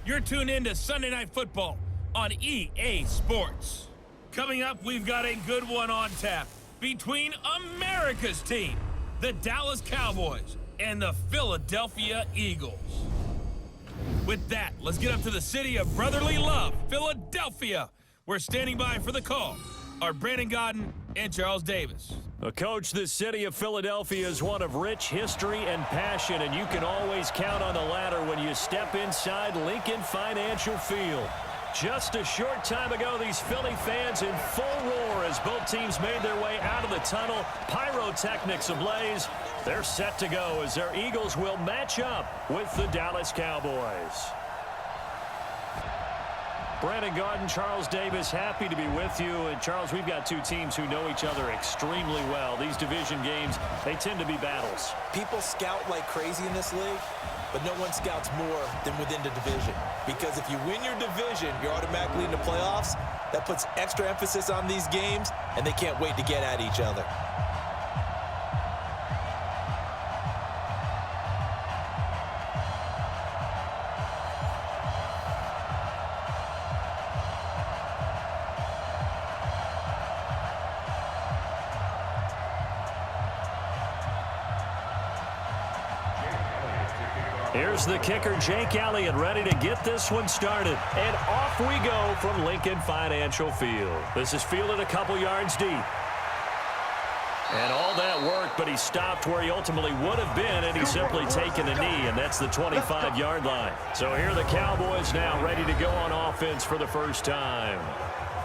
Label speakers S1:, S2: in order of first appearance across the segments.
S1: You're tuned in to Sunday Night Football on EA Sports. Coming up, we've got a good one on tap between America's team, the Dallas Cowboys, and the Philadelphia Eagles. With that, let's get up to the city of brotherly love, Philadelphia. We're standing by for the call are Brandon Godden and Charles Davis.
S2: Coach, the city of Philadelphia is one of rich history and passion, and you can always count on the latter when you step inside Lincoln Financial Field. Just a short time ago, these Philly fans in full roar as both teams made their way out of the tunnel. Pyrotechnics ablaze. They're set to go as their Eagles will match up with the Dallas Cowboys. Brandon Godden, Charles Davis, happy to be with you. And Charles, we've got two teams who know each other extremely well. These division games, they tend to be battles.
S3: People scout like crazy in this league, but no one scouts more than within the division. Because if you win your division, you're automatically in the playoffs. That puts extra emphasis on these games, and they can't wait to get at each other.
S2: Here's the kicker, Jake Elliott, ready to get this one started. And off we go from Lincoln Financial Field. This is fielded a couple yards deep. And all that work, but he stopped where he ultimately would have been, and he's simply taken a knee, and that's the 25-yard line. So here are the Cowboys now ready to go on offense for the first time.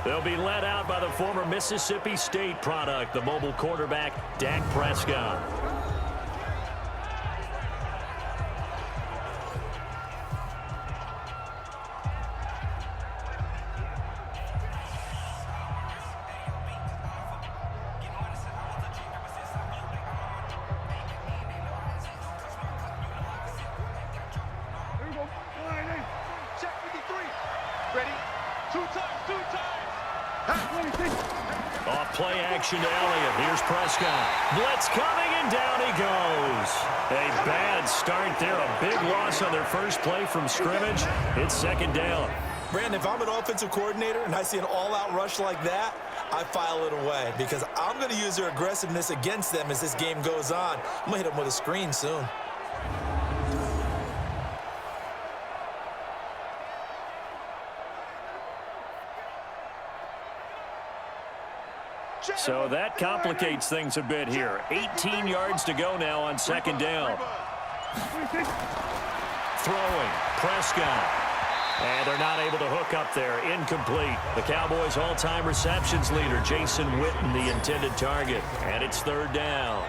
S2: They'll be led out by the former Mississippi State product, the mobile quarterback, Dak Prescott. Off play action to Elliott. Here's Prescott. Blitz coming, and down he goes. A bad start there. A big loss on their first play from scrimmage. It's second down.
S3: Brandon, if I'm an offensive coordinator and I see an all-out rush like that, I file it away because I'm going to use their aggressiveness against them as this game goes on. I'm going to hit them with a screen soon.
S2: So that complicates things a bit here. 18 yards to go now on second down. Throwing, Prescott. And they're not able to hook up there. Incomplete. The Cowboys' all-time receptions leader, Jason Witten, the intended target. And it's third down.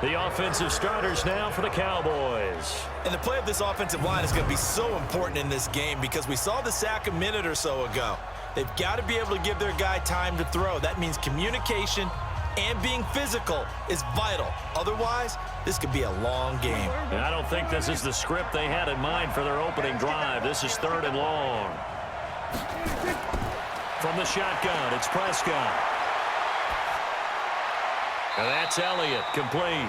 S2: The offensive starters now for the Cowboys.
S3: And the play of this offensive line is going to be so important in this game because we saw the sack a minute or so ago. They've got to be able to give their guy time to throw. That means communication and being physical is vital. Otherwise, this could be a long game.
S2: And I don't think this is the script they had in mind for their opening drive. This is third and long. From the shotgun, it's Prescott. And that's Elliott, complete.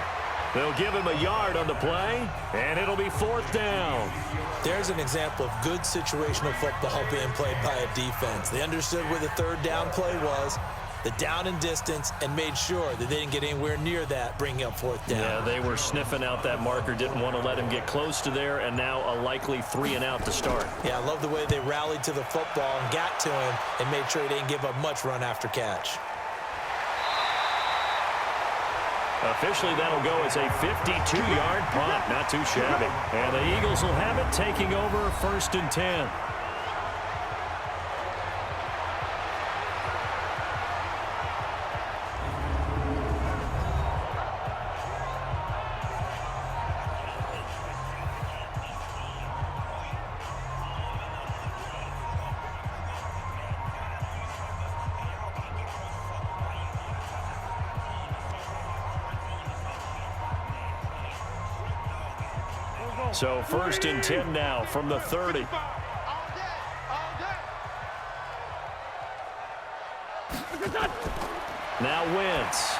S2: They'll give him a yard on the play, and it'll be fourth down.
S3: There's an example of good situational football being played by a defense. They understood where the third down play was, the down and distance, and made sure that they didn't get anywhere near that, bringing up fourth down.
S2: Yeah, they were sniffing out that marker, didn't want to let him get close to there, and now a likely 3 and out to start.
S3: Yeah, I love the way they rallied to the football and got to him and made sure he didn't give up much run after catch.
S2: Officially, that'll go as a 52-yard punt. Not too shabby. And the Eagles will have it, taking over first and 10. So first and 10 now from the 30. Now Wentz.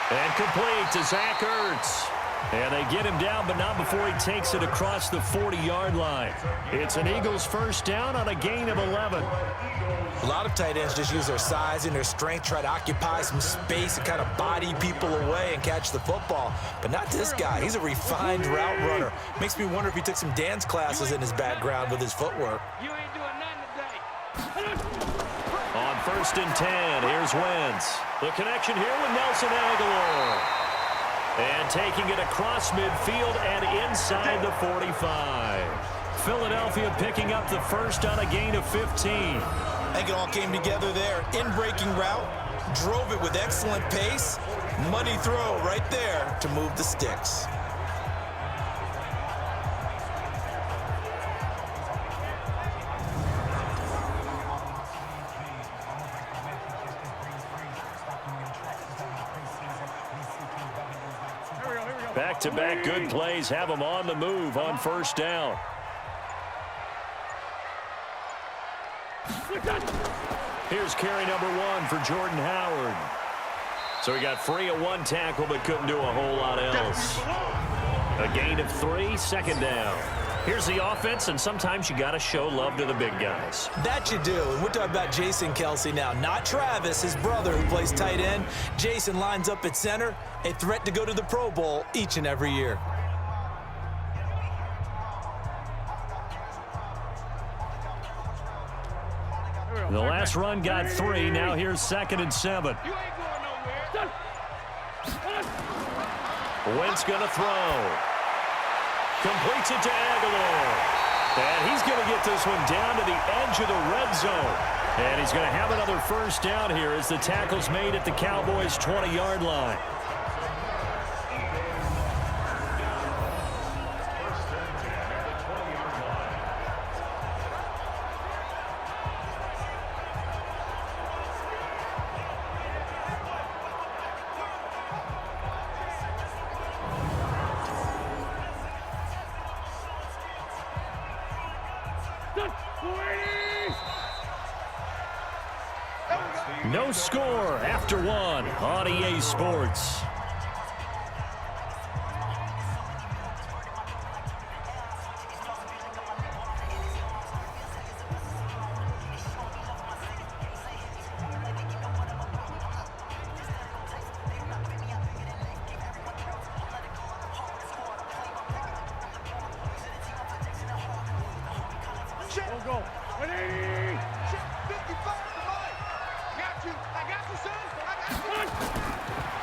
S2: And complete to Zach Ertz. And they get him down, but not before he takes it across the 40-yard line. It's an Eagles first down on a gain of 11.
S3: A lot of tight ends just use their size and their strength, try to occupy some space and kind of body people away and catch the football. But not this guy. He's a refined route runner. Makes me wonder if he took some dance classes in his background with his footwork.
S4: You ain't doing nothing today.
S2: On 1st and 10, here's Wentz. The connection here with Nelson Aguilar. And taking it across midfield and inside the 45. Philadelphia picking up the first on a gain of 15.
S3: I think it all came together there. In-breaking route, drove it with excellent pace. Money throw right there to move the sticks.
S2: Back-to-back good plays have them on the move on first down. Here's carry number 1 for Jordan Howard. So he got free of one tackle but couldn't do a whole lot else. A gain of 3, second down. Here's the offense, and sometimes you got to show love to the big guys.
S3: That you do. And we're talking about Jason Kelce now, not Travis, his brother who plays tight end. Jason lines up at center, a threat to go to the Pro Bowl each and every year.
S2: The last run got 3. Now here's 2nd and 7.
S4: You ain't going nowhere.
S2: Wentz going to throw. Completes it to Aguilar. And he's going to get this one down to the edge of the red zone. And he's going to have another first down here as the tackle's made at the Cowboys' 20-yard line. No score after 1 on EA Sports.
S4: Go. 180. 55.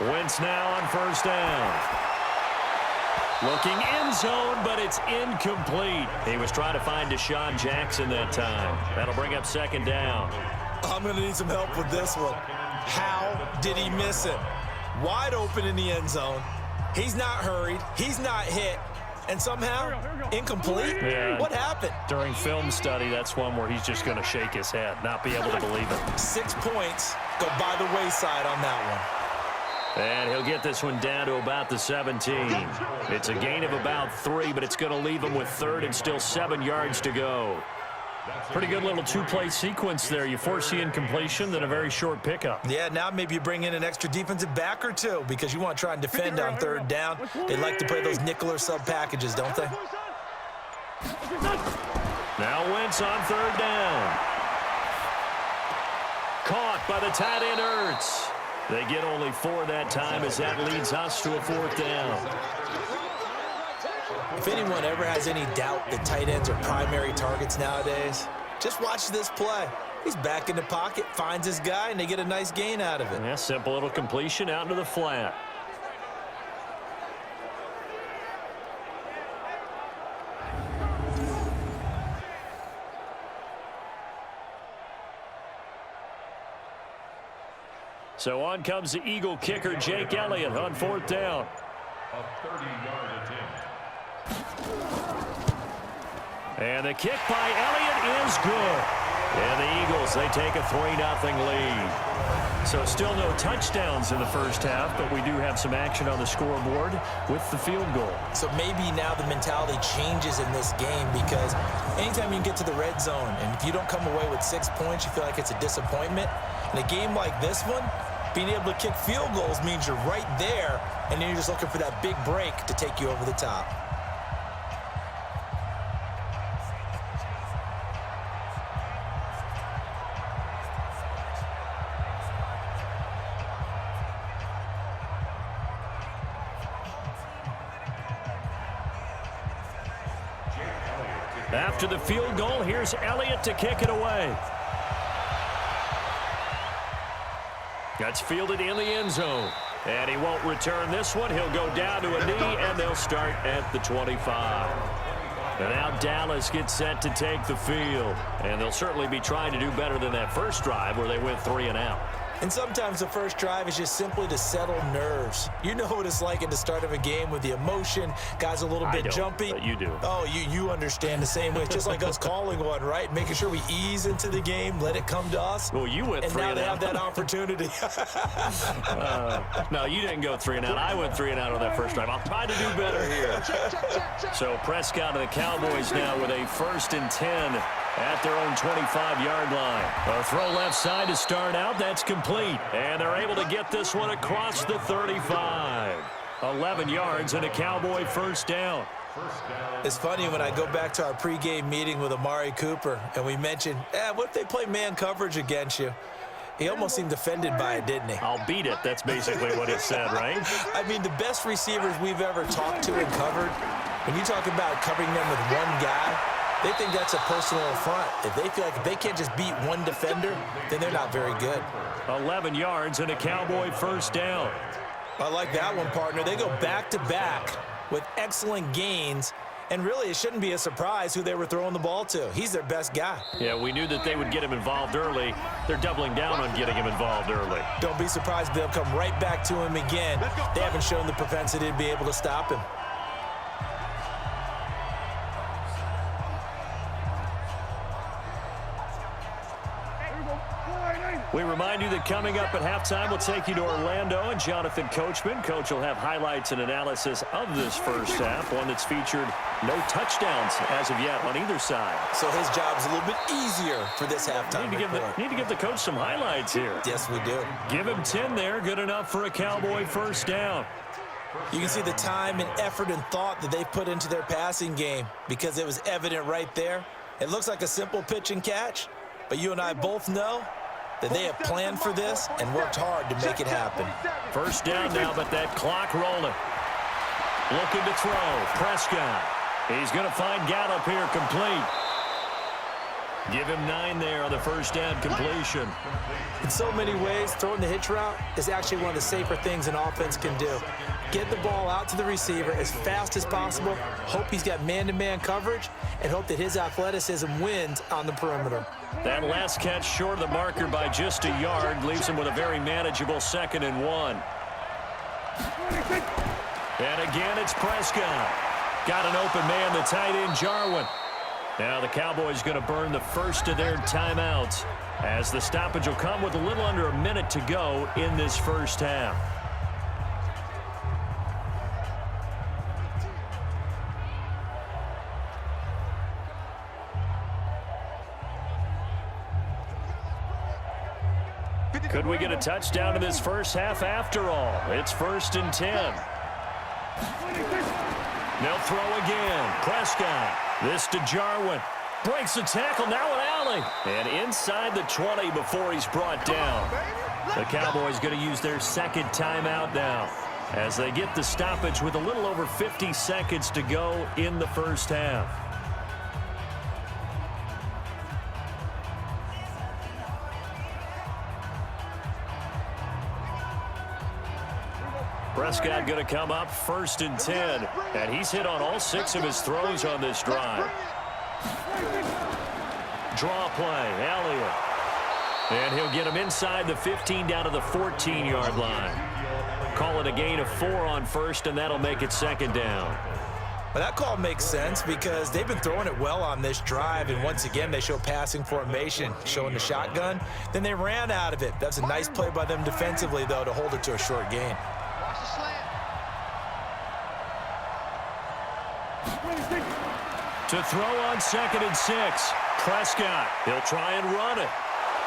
S2: Wentz now on first down. Looking end zone, but it's incomplete. He was trying to find Deshaun Jackson that time. That'll bring up 2nd down.
S3: I'm going to need some help with this one. How did he miss it? Wide open in the end zone. He's not hurried. He's not hit. And somehow, incomplete?
S2: Yeah.
S3: What happened?
S2: During film study, that's one where he's just going to shake his head, not be able to believe it.
S3: 6 points go by the wayside on that one.
S2: And he'll get this one down to about the 17. It's a gain of about 3, but it's going to leave him with 3rd and still 7 yards to go. Pretty good little 2-play sequence there. You force the incompletion, then a very short pickup.
S3: Yeah, now maybe you bring in an extra defensive back or 2 because you want to try and defend on 3rd down. They like to play those nickel or sub packages, don't they?
S2: Now Wentz on 3rd down. Caught by the tight end Ertz. They get only 4 that time as that leads us to a 4th down.
S3: If anyone ever has any doubt that tight ends are primary targets nowadays, just watch this play. He's back in the pocket, finds his guy, and they get a nice gain out of it.
S2: Yeah, simple little completion out into the flat. So on comes the Eagle kicker, Jake Elliott, on 4th down.
S5: A 30-yard attempt.
S2: And the kick by Elliott is good. And the Eagles, they take a 3-0 lead. So still no touchdowns in the first half, but we do have some action on the scoreboard with the field goal.
S3: So maybe now the mentality changes in this game because anytime you get to the red zone and if you don't come away with 6 points, you feel like it's a disappointment. In a game like this one, Being able to kick field goals means you're right there, and then you're just looking for that big break to take you over the top.
S2: After the field goal, here's Elliott to kick it away. That's fielded in the end zone. And he won't return this one. He'll go down to a knee, and they'll start at the 25. And now Dallas gets set to take the field. And they'll certainly be trying to do better than that first drive where they went 3 and out.
S3: And sometimes the first drive is just simply to settle nerves. You know what it's like at the start of a game with the emotion. Guys a little bit jumpy.
S2: But you do.
S3: Oh, you understand the same way. It's just like us calling one, right? Making sure we ease into the game, let it come to us.
S2: Well, you went 3 and out.
S3: And now they have that opportunity.
S2: No, you didn't go 3 and out. I went 3 and out on that first drive. I'll try to do better here. So Prescott and the Cowboys now with a 1st and 10 at their own 25-yard line. A throw left side to start out. That's complete. And they're able to get this one across the 35. 11 yards and a Cowboy first down.
S3: It's funny when I go back to our pregame meeting with Amari Cooper, and we mentioned, what if they play man coverage against you? He almost seemed offended by it, didn't he?
S2: I'll beat it. That's basically what he said, right?
S3: I mean, the best receivers we've ever talked to and covered, when you talk about covering them with one guy, they think that's a personal affront. If they feel like if they can't just beat one defender, then they're not very good.
S2: 11 yards and a Cowboy first down.
S3: I like that one, partner. They go back-to-back with excellent gains, and really it shouldn't be a surprise who they were throwing the ball to. He's their best guy.
S2: Yeah, we knew that they would get him involved early. They're doubling down on getting him involved early.
S3: Don't be surprised if they'll come right back to him again. They haven't shown the propensity to be able to stop him.
S2: We remind you that coming up at halftime, we'll take you to Orlando and Jonathan Coachman. Coach will have highlights and analysis of this first half, one that's featured no touchdowns as of yet on either side.
S3: So his job's a little bit easier for this halftime report.
S2: Need to give the coach some highlights here.
S3: Yes, we do.
S2: Give him 10 there. Good enough for a Cowboy first down.
S3: You can see the time and effort and thought that they put into their passing game because it was evident right there. It looks like a simple pitch and catch, but you and I both know that they have planned for this and worked hard to make it happen.
S2: First down now, but that clock rolling. Looking to throw. Prescott. He's going to find Gallup here complete. Give him 9 there on the first down completion.
S3: In so many ways, throwing the hitch route is actually one of the safer things an offense can do. Get the ball out to the receiver as fast as possible, hope he's got man-to-man coverage, and hope that his athleticism wins on the perimeter.
S2: That last catch short of the marker by just a yard leaves him with a very manageable 2nd and 1. And again, it's Prescott. Got an open man, the tight end, Jarwin. Now the Cowboys going to burn the first of their timeouts as the stoppage will come with a little under a minute to go in this first half. Could we get a touchdown in this first half after all? It's 1st and 10. They'll throw again. Prescott. This to Jarwin. Breaks the tackle. Now an alley. And inside the 20 before he's brought down. The Cowboys going to use their 2nd timeout now as they get the stoppage with a little over 50 seconds to go in the first half. Prescott going to come up 1st and 10, and he's hit on all 6 of his throws on this drive. Draw play, Elliott. And he'll get him inside the 15 down to the 14-yard line. Call it a gain of 4 on 1st, and that'll make it 2nd down.
S3: Well, that call makes sense because they've been throwing it well on this drive, and once again, they show passing formation, showing the shotgun. Then they ran out of it. That's a nice play by them defensively, though, to hold it to a short gain.
S2: To throw on 2nd and 6. Prescott. He'll try and run it.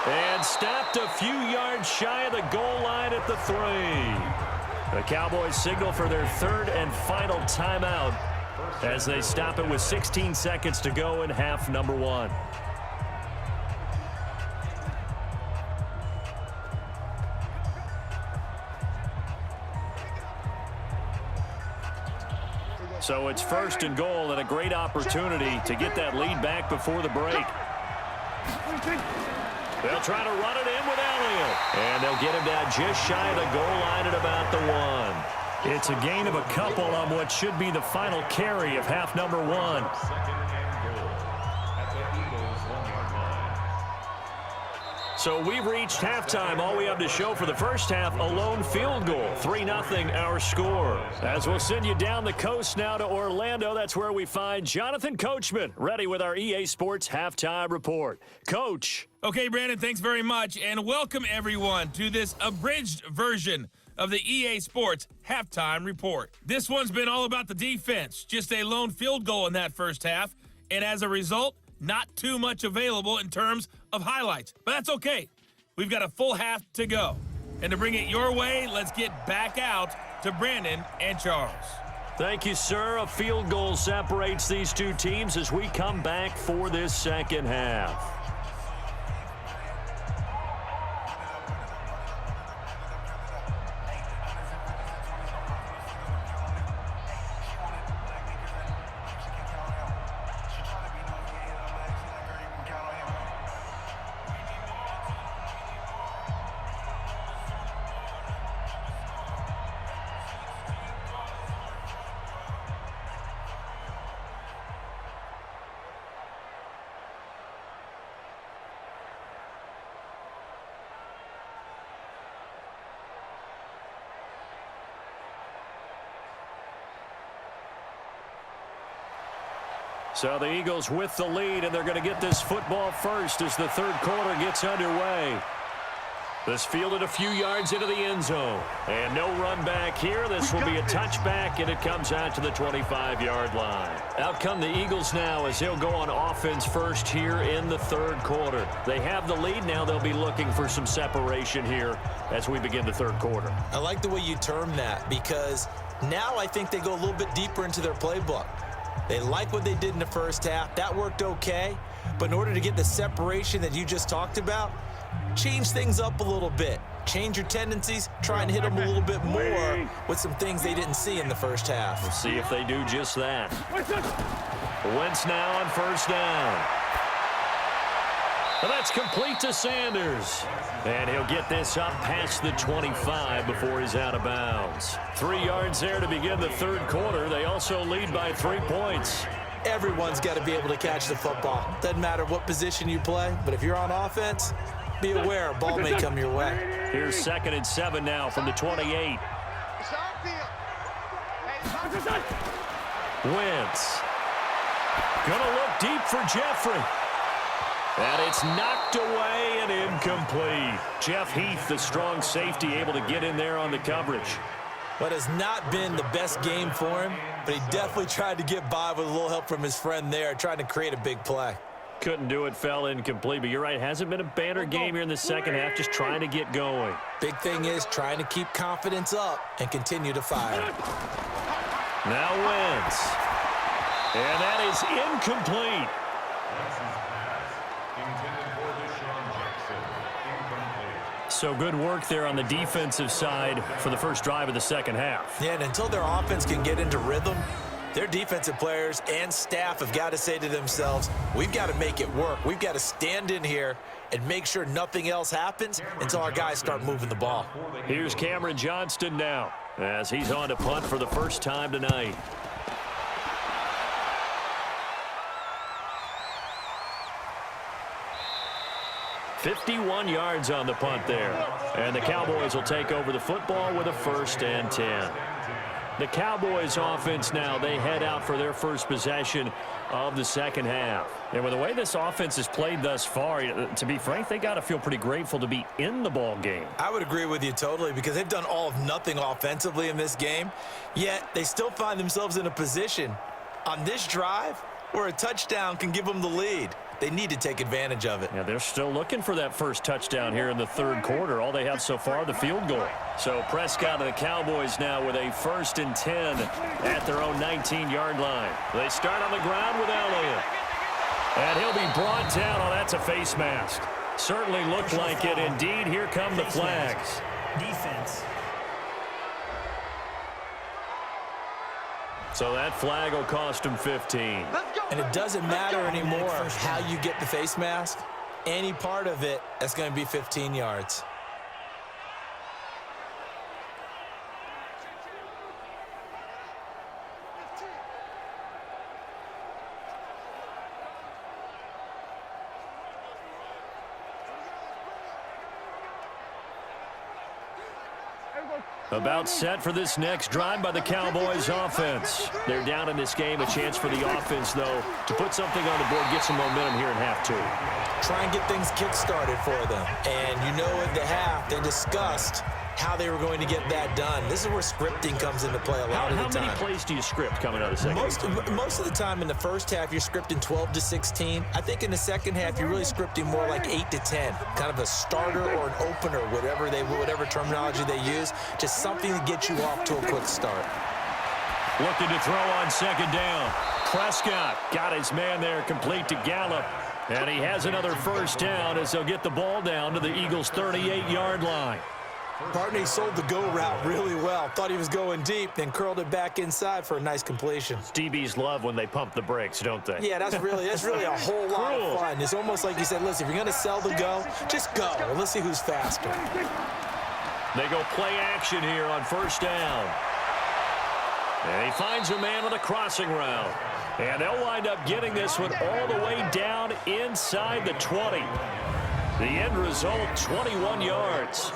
S2: And stopped a few yards shy of the goal line at the 3. The Cowboys signal for their third and final timeout as they stop it with 16 seconds to go in half number 1. So it's first and goal and a great opportunity to get that lead back before the break. They'll try to run it in with Elliott. And they'll get him down just shy of the goal line at about the 1. It's a gain of a couple on what should be the final carry of half number 1.
S5: Second and goal at the Eagles' 1-yard line.
S2: So we've reached halftime. All we have to show for the first half, a lone field goal. 3-0 our score. As we'll send you down the coast now to Orlando, that's where we find Jonathan Coachman, ready with our EA Sports Halftime Report. Coach.
S1: Okay, Brandon, thanks very much, and welcome everyone to this abridged version of the EA Sports Halftime Report. This one's been all about the defense, just a lone field goal in that first half, and as a result, not too much available in terms of highlights. But that's okay. We've got a full half to go. And to bring it your way, let's get back out to Brandon and Charles.
S2: Thank you, sir. A field goal separates these two teams as we come back for this second half. So the Eagles with the lead, and they're going to get this football first as the third quarter gets underway. This fielded a few yards into the end zone. And no run back here. This will be a touchback, and it comes out to the 25-yard line. Out come the Eagles now as they'll go on offense first here in the third quarter. They have the lead. Now they'll be looking for some separation here as we begin the third quarter.
S3: I like the way you term that because now I think they go a little bit deeper into their playbook. They like what they did in the first half. That worked okay. But in order to get the separation that you just talked about, change things up a little bit. Change your tendencies. Try and hit them a little bit more with some things they didn't see in the first half.
S2: We'll see if they do just that. Wentz now on first down. And that's complete to Sanders. And he'll get this up past the 25 before he's out of bounds. 3 yards there to begin the third quarter. They also lead by 3 points.
S3: Everyone's got to be able to catch the football. Doesn't matter what position you play, but if you're on offense, be aware a ball may come your way.
S2: Here's 2nd and 7 now from the 28. Wentz. Gonna look deep for Jeffrey. And it's knocked away and incomplete. Jeff Heath, the strong safety, able to get in there on the coverage.
S3: But has not been the best game for him, but he definitely tried to get by with a little help from his friend there, trying to create a big play.
S2: Couldn't do it, fell incomplete, but you're right, hasn't been a banner game here in the second half, just trying to get going.
S3: Big thing is trying to keep confidence up and continue to fire.
S2: Now Wentz. And that is incomplete. So good work there on the defensive side for the first drive of the second half.
S3: Yeah, and until their offense can get into rhythm, their defensive players and staff have got to say to themselves, we've got to make it work. We've got to stand in here and make sure nothing else happens until our guys start moving the ball.
S2: Here's Cameron Johnston now as he's on to punt for the first time tonight. .51 yards on the punt there. And the Cowboys will take over the football with a 1st and 10. The Cowboys offense now, they head out for their first possession of the second half. And with the way this offense has played thus far, to be frank, they got to feel pretty grateful to be in the ball game.
S3: I would agree with you totally because they've done all of nothing offensively in this game, yet they still find themselves in a position on this drive where a touchdown can give them the lead. They need to take advantage of it.
S2: Yeah, they're still looking for that first touchdown here in the third quarter. All they have so far, the field goal. So Prescott and the Cowboys now with a 1st and 10 at their own 19-yard line. They start on the ground with Elliott. And he'll be brought down. Oh, that's a face mask. Certainly looked like it. Indeed, here come the flags.
S6: Defense.
S2: So that flag will cost him 15.
S3: And it doesn't matter anymore how you get the face mask. Any part of it, that's going to be 15 yards.
S2: About set for this next drive by the Cowboys offense. They're down in this game. A chance for the offense, though, to put something on the board, get some momentum here in half two.
S3: Try and get things kick-started for them. And you know at the half, they discussed how they were going to get that done. This is where scripting comes into play a lot of the time.
S2: How many plays do you script coming out of the second?
S3: Most of the time in the first half, you're scripting 12 to 16. I think in the second half, you're really scripting more like 8 to 10. Kind of a starter or an opener, whatever terminology they use. Just something to get you off to a quick start.
S2: Looking to throw on second down. Prescott got his man there complete to Gallup. And he has another first down as they'll get the ball down to the Eagles' 38-yard line.
S3: Barney sold the go route really well. Thought he was going deep, then curled it back inside for a nice completion.
S2: DBs love when they pump the brakes, don't they?
S3: Yeah, that's really a whole lot of fun. It's almost like you said, listen, if you're going to sell the go, just go. And let's see who's faster.
S2: They go play action here on first down. And he finds a man on the crossing route. And they'll wind up getting this one all the way down inside the 20. The end result, 21 yards.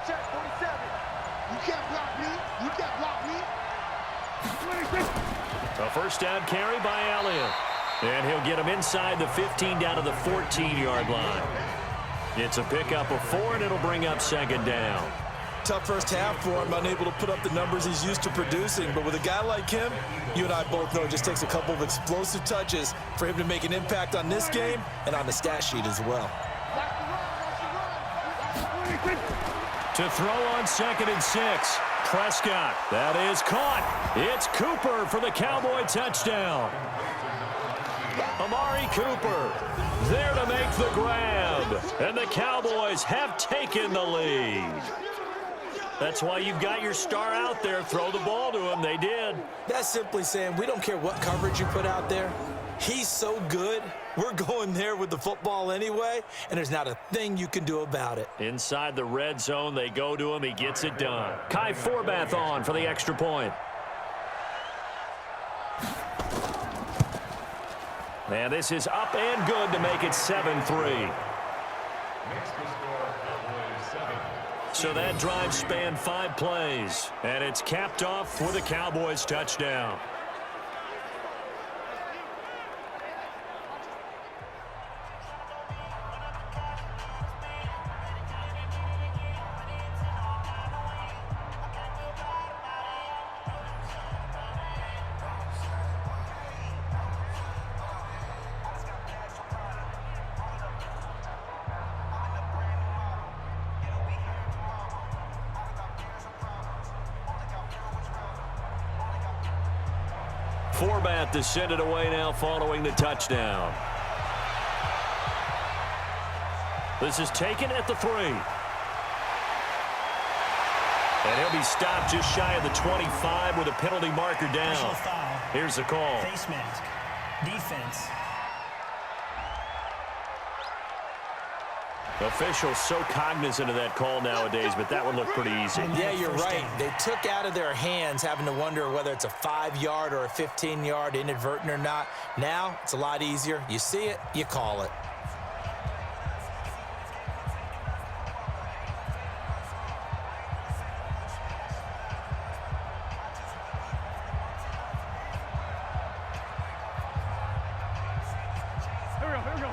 S4: Check, 47. You can't block me. You can't block me. 26.
S2: A first down carry by Elliott. And he'll get him inside the 15 down to the 14-yard line. It's a pickup of 4, and it'll bring up second down.
S3: Tough first half for him, unable to put up the numbers he's used to producing. But with a guy like him, you and I both know it just takes a couple of explosive touches for him to make an impact on this game and on the stat sheet as well.
S2: To throw on 2nd and 6. Prescott. That is caught. It's Cooper for the Cowboy touchdown. Amari Cooper there to make the grab. And the Cowboys have taken the lead. That's why you've got your star out there. Throw the ball to him. They did.
S3: That's simply saying we don't care what coverage you put out there. He's so good. We're going there with the football anyway, and there's not a thing you can do about it.
S2: Inside the red zone, they go to him. He gets it done. Kai Forbath on for the extra point. And this is up and good to make it 7-3. So that drive spanned 5 plays, and it's capped off with a Cowboys touchdown. Forbath to send it away now following the touchdown. This is taken at the 3. And he'll be stopped just shy of the 25 with a penalty marker down. Here's the call.
S6: Face mask. Defense.
S2: Officials so cognizant of that call nowadays, but that would look pretty easy.
S3: Yeah, you're right. They took out of their hands having to wonder whether it's a 5-yard or a 15-yard, inadvertent or not. Now, it's a lot easier. You see it, you call it.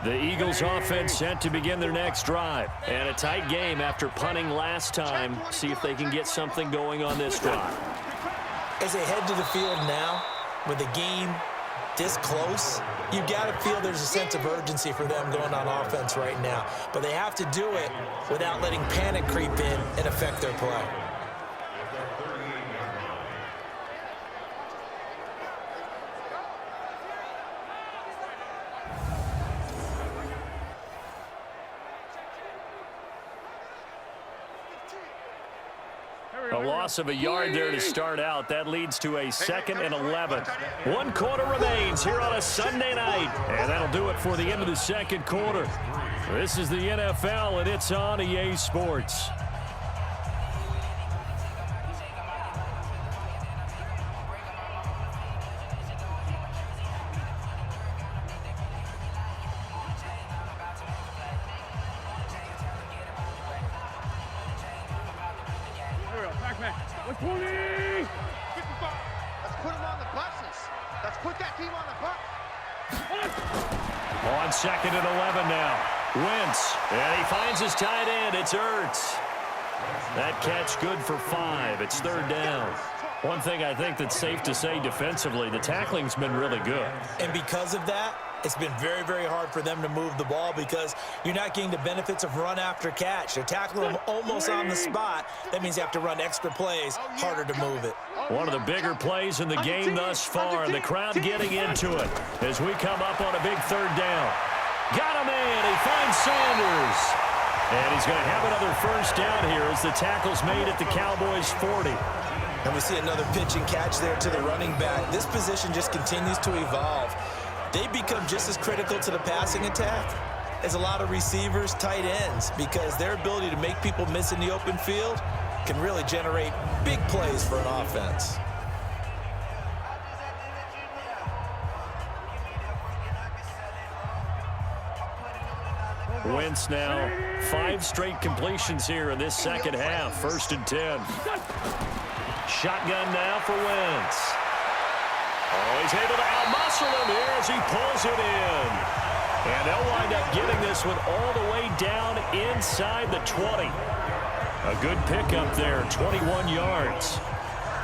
S2: The Eagles offense set to begin their next drive. And a tight game after punting last time. See if they can get something going on this drive.
S3: As they head to the field now, with the game this close, you've got to feel there's a sense of urgency for them going on offense right now. But they have to do it without letting panic creep in and affect their play.
S2: A loss of a yard there to start out. That leads to a 2nd and 11. 1 quarter remains here on a Sunday night. And that'll do it for the end of the second quarter. This is the NFL, and it's on EA Sports.
S4: Let's put him on the buses. Let's put that team on the bus.
S2: On 2nd and 11 now. Wentz, and he finds his tight end. It's Ertz. That catch good for 5. It's 3rd down. One thing I think that's safe to say defensively, the tackling's been really good.
S3: And because of that, it's been very, very hard for them to move the ball because you're not getting the benefits of run after catch. They're tackling them almost on the spot. That means you have to run extra plays, harder to move it.
S2: One of the bigger plays in the game thus far, and the crowd getting into it as we come up on a big 3rd down. Got him in. He finds Sanders. And he's going to have another 1st down here as the tackle's made at the Cowboys 40.
S3: And we see another pitch and catch there to the running back. This position just continues to evolve. They become just as critical to the passing attack as a lot of receivers, tight ends, because their ability to make people miss in the open field can really generate big plays for an offense.
S2: Wentz now 5 straight completions here in this second half. 1st and 10. Shotgun now for Wentz. Oh, he's able to outmuscle him here as he pulls it in. And they'll wind up getting this one all the way down inside the 20. A good pickup there, 21 yards.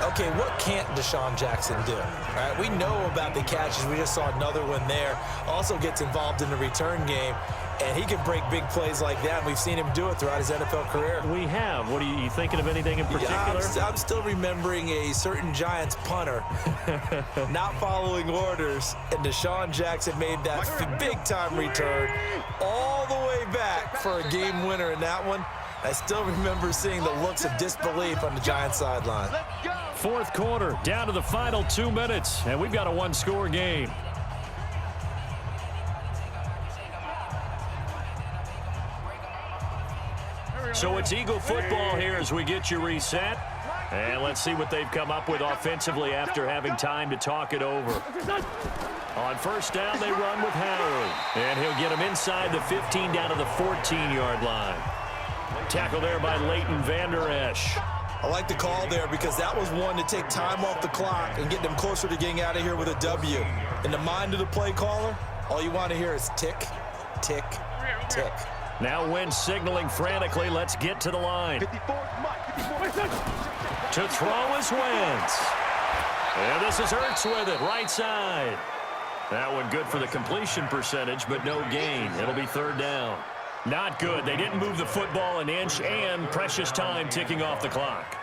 S3: Okay, what can't Deshaun Jackson do? All right, we know about the catches. We just saw another one there. Also gets involved in the return game, and he can break big plays like that. We've seen him do it throughout his NFL career.
S2: We have. What are you thinking of anything in particular?
S3: Yeah, I'm still remembering a certain Giants punter not following orders, and Deshaun Jackson made that big-time return all the way back for a game winner in that one. I still remember seeing the looks of disbelief on the Giants sideline.
S2: 4th quarter, down to the final 2 minutes, and we've got a 1-score game. So it's Eagle football here as we get you reset. And let's see what they've come up with offensively after having time to talk it over. On 1st down, they run with Howard. And he'll get him inside the 15 down to the 14-yard line. Tackle there by Leighton Vander Esch.
S3: I like the call there because that was one to take time off the clock and get them closer to getting out of here with a W. In the mind of the play caller, all you want to hear is tick, tick, tick.
S2: Now Wentz signaling frantically, let's get to the line. To throw is Wentz. And this is Ertz with it, right side. That one good for the completion percentage, but no gain. It'll be 3rd down. Not good. They didn't move the football an inch, and precious time ticking off the clock.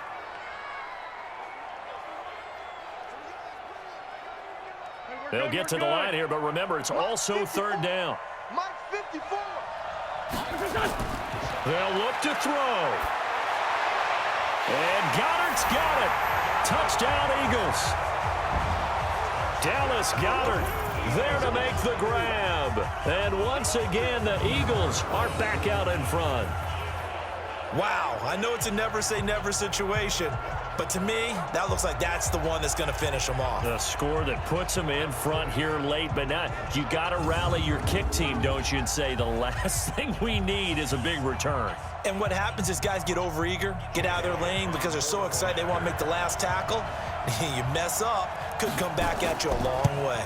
S2: They'll get to the line here, but remember, it's also 3rd down. They'll look to throw. And Goddard's got it. Touchdown, Eagles. Dallas Goedert there to make the grab. And once again, the Eagles are back out in front.
S3: Wow, I know it's a never-say-never situation, but to me, that looks like that's the one that's going to finish them off.
S2: The score that puts them in front here late, but now you got to rally your kick team, don't you, and say the last thing we need is a big return.
S3: And what happens is guys get overeager, get out of their lane because they're so excited they want to make the last tackle. You mess up, could come back at you a long way.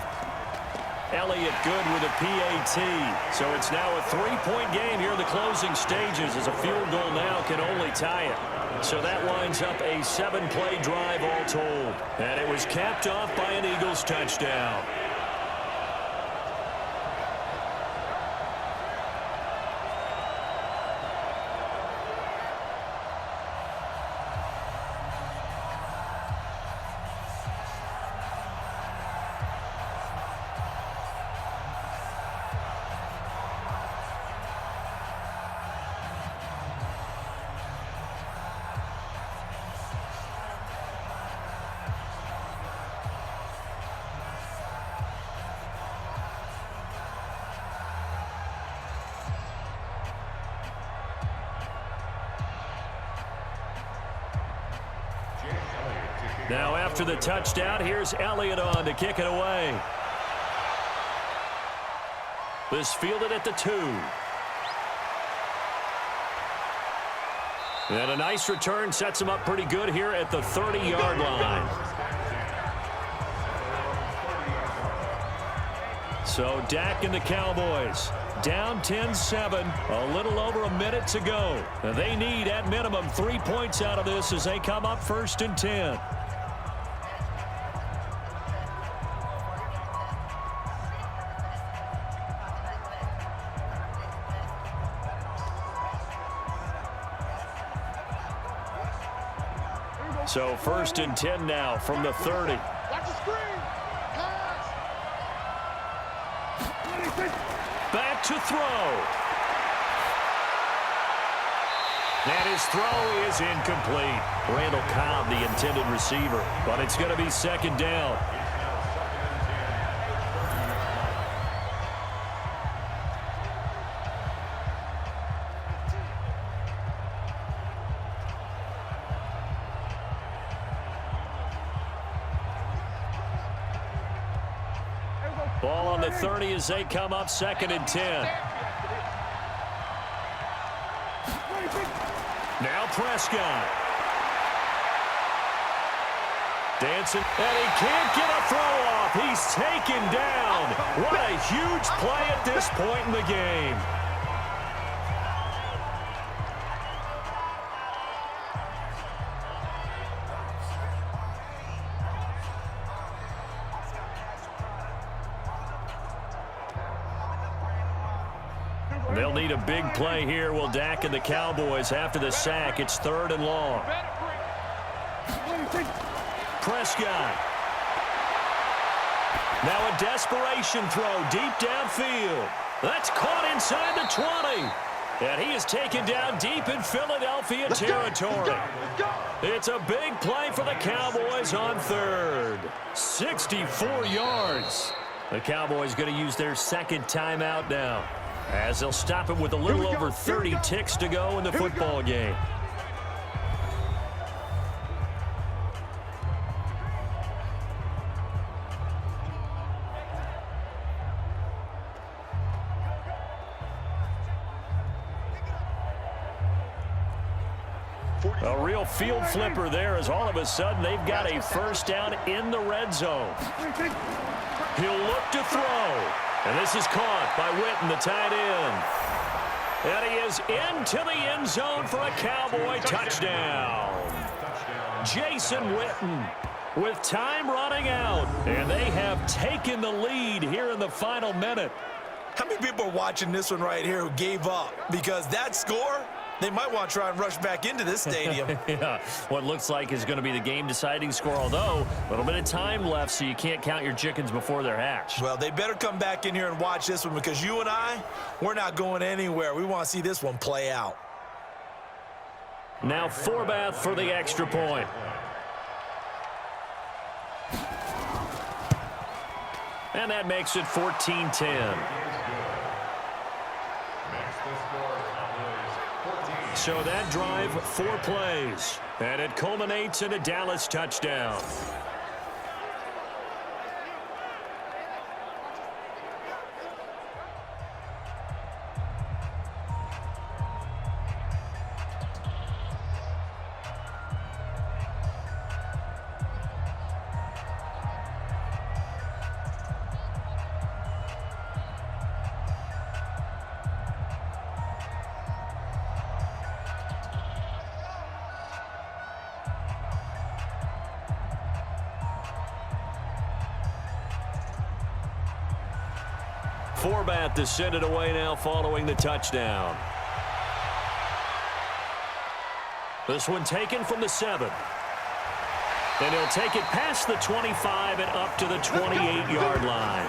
S2: Elliott good with a PAT. So it's now a 3-point game here in the closing stages, as a field goal now can only tie it. So that winds up a 7-play drive all told. And it was capped off by an Eagles touchdown. Now after the touchdown, here's Elliott on to kick it away. This fielded at the 2. And a nice return sets him up pretty good here at the 30-yard line. So Dak and the Cowboys down 10-7, a little over a minute to go. And they need at minimum 3 points out of this as they come up 1st and 10. So 1st and 10 now from the 30.
S4: Watch the screen. Pass.
S2: Back to throw. And his throw is incomplete. Randall Cobb, the intended receiver. But it's going to be 2nd down. Ball on the 30 as they come up 2nd and 10. Now Prescott. Dancing, and he can't get a throw off. He's taken down. What a huge play at this point in the game. They'll need a big play here. Will Dak and the Cowboys after the sack. It's 3rd and long. Prescott. Now a desperation throw deep downfield. That's caught inside the 20. And he is taken down deep in Philadelphia territory. It's a big play for the Cowboys on 3rd. 64 yards. The Cowboys going to use their 2nd timeout now, as they'll stop him with a little over 30 ticks to go in the football game. A real field flipper there, as all of a sudden they've got a 1st down in the red zone. He'll look to throw. And this is caught by Witten, the tight end. And he is into the end zone for a Cowboy touchdown. Jason Witten with time running out. And they have taken the lead here in the final minute.
S3: How many people are watching this one right here who gave up? Because that score, they might want to try and rush back into this stadium.
S2: Yeah, what looks like is going to be the game-deciding score, although a little bit of time left, so you can't count your chickens before they're hatched.
S3: Well, they better come back in here and watch this one, because you and I, we're not going anywhere. We want to see this one play out.
S2: Now Forbath for the extra point. And that makes it 14-10. So that drive, 4 plays. And it culminates in a Dallas touchdown. Forbat to send it away now following the touchdown. This one taken from the 7. And he'll take it past the 25 and up to the 28-yard line.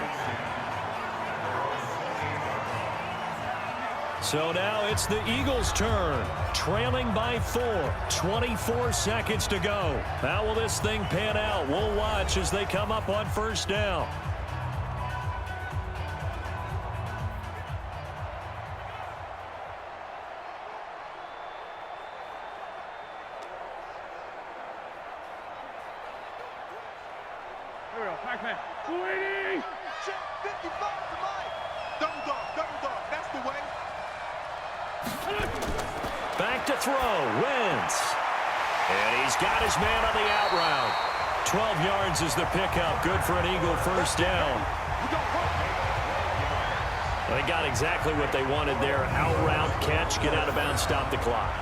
S2: So now it's the Eagles' turn, trailing by 4, 24 seconds to go. How will this thing pan out? We'll watch as they come up on first down.
S4: Here we go, Pac-Man. 280! Check 55 to Mike. Double dog, that's the way.
S2: Back to throw, Wentz. And he's got his man on the out route. 12 yards is the pickup. Good for an Eagle first down. They got exactly what they wanted there. Out route, catch, get out of bounds, stop the clock.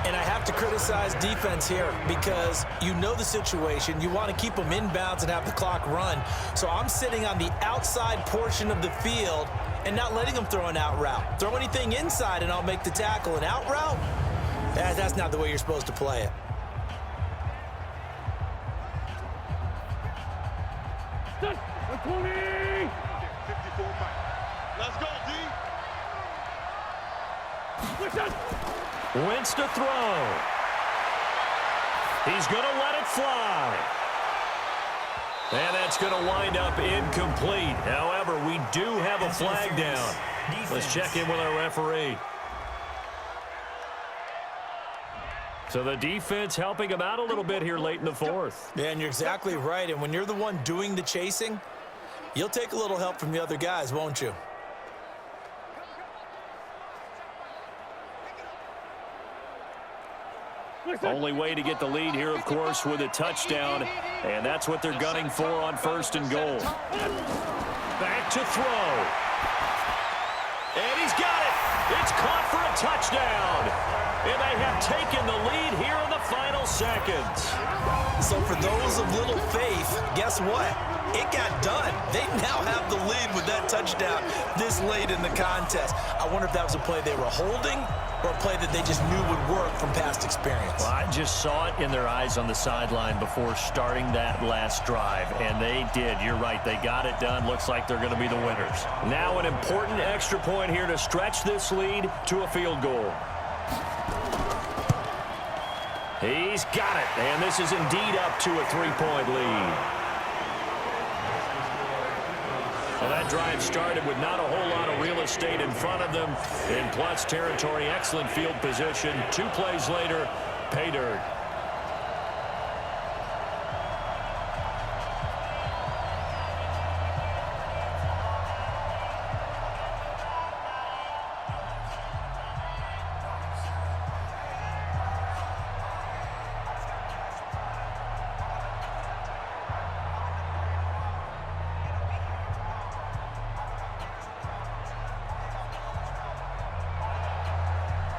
S3: And I have to criticize defense here because you know the situation. You want to keep them inbounds and have the clock run. So I'm sitting on the outside portion of the field and not letting them throw an out route. Throw anything inside and I'll make the tackle. An out route? That's not the way you're supposed to play it.
S4: Let's go, D.
S2: Wentz to throw. He's going to let it fly. And that's going to wind up incomplete. However, we do have a flag down. Let's check in with our referee. So the defense helping him out a little bit here late in the fourth.
S3: Yeah, and you're exactly right. And when you're the one doing the chasing, you'll take a little help from the other guys, won't you?
S2: Only way to get the lead here, of course, with a touchdown. And that's what they're gunning for on first and goal. Back to throw. And he's got it. It's caught for a touchdown. And they have taken the lead here in the final seconds.
S3: So for those of little faith, guess what? It got done. They now have the lead with that touchdown this late in the contest. I wonder if that was a play they were holding or a play that they just knew would work from past experience.
S2: Well, I just saw it in their eyes on the sideline before starting that last drive, and they did. You're right. They got it done. Looks like they're going to be the winners. Now an important extra point here to stretch this lead to a field goal. He's got it, and this is indeed up to a 3-point lead. Well, that drive started with not a whole lot of real estate in front of them. In plus territory, excellent field position. 2 plays later, pay dirt.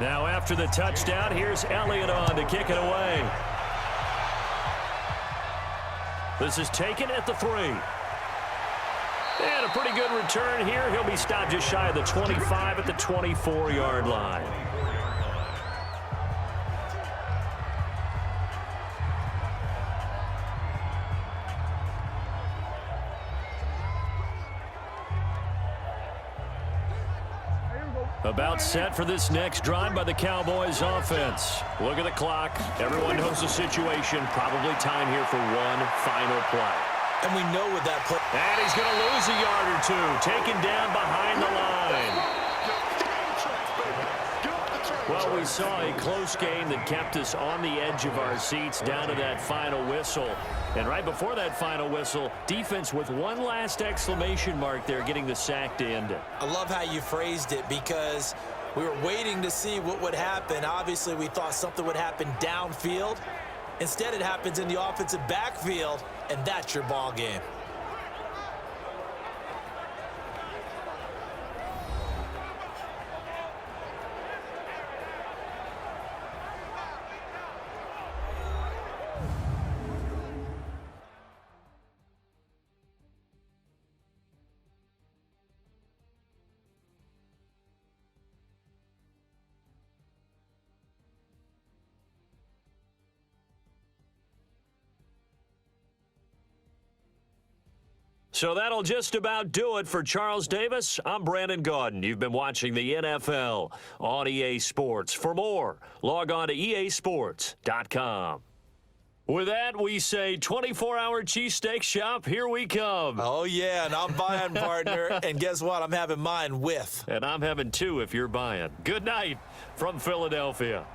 S2: Now after the touchdown, here's Elliott on to kick it away. This is taken at the 3. And a pretty good return here. He'll be stopped just shy of the 25 at the 24-yard line. About set for this next drive by the Cowboys offense. Look at the clock. Everyone knows the situation. Probably time here for one final play.
S3: And we know with that play.
S2: And he's going to lose a yard or two. Taken down behind the line. Well, we saw a close game that kept us on the edge of our seats down to that final whistle. And right before that final whistle, defense with one last exclamation mark there, getting the sack to end it.
S3: I love how you phrased it because we were waiting to see what would happen. Obviously, we thought something would happen downfield. Instead, it happens in the offensive backfield, and that's your ball game.
S2: So that'll just about do it for Charles Davis. I'm Brandon Gaudin. You've been watching the NFL on EA Sports. For more, log on to easports.com. With that, we say 24-hour cheesesteak shop, here we come.
S3: Oh, yeah, and I'm buying, partner. And guess what? I'm having mine with.
S2: And I'm having two if you're buying. Good night from Philadelphia.